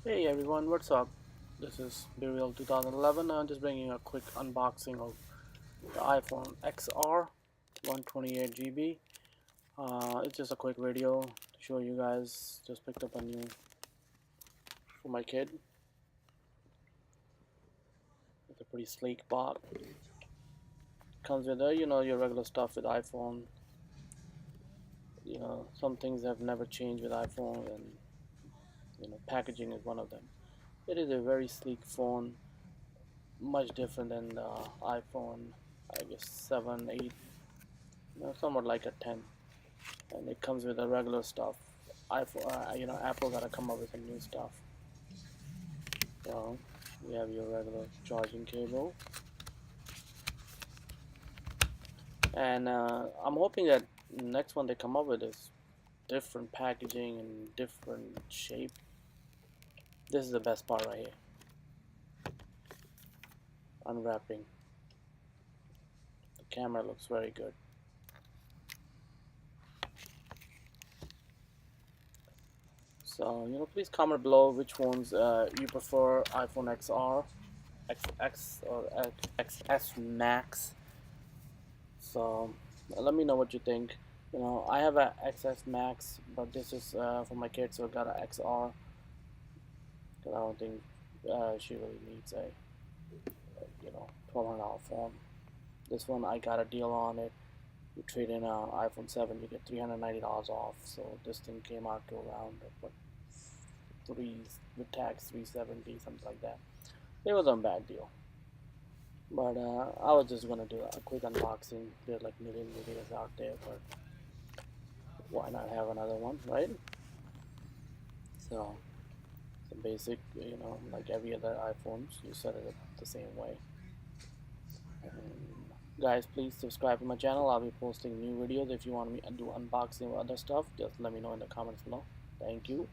Hey everyone, what's up? This is Burial 2011. I'm just bringing a quick unboxing of the iPhone XR 128 GB. It's just a quick video to show you guys. Just picked up a new for my kid. It's a pretty sleek box. Comes with your regular stuff with iPhone. Some things have never changed with iPhone, and packaging is one of them. It is a very sleek phone, much different than the iPhone, I guess 7, 8, somewhat like a 10. And it comes with the regular stuff. iPhone, Apple gotta come up with some new stuff. So you have your regular charging cable, and I'm hoping that next one they come up with is different packaging and different shape. This is the best part right here. Unwrapping. The camera looks very good. So please comment below which ones you prefer: iPhone XR, XX, or XS Max. So let me know what you think. I have a XS Max, but this is for my kid, so I got a XR because I don't think she really needs a $1,200 phone. This one I got a deal on it. You trade in an iPhone 7, you get $390 off. So this thing came out to around what three with tax 370, something like that. It was a bad deal. But I was just gonna do a quick unboxing. There's like million videos out there, but why not have another one, right? So it's a basic, like every other iPhones, you set it up the same way. And guys, please subscribe to my channel. I'll be posting new videos. If you want me to do unboxing or other stuff, just let me know in the comments below. Thank you.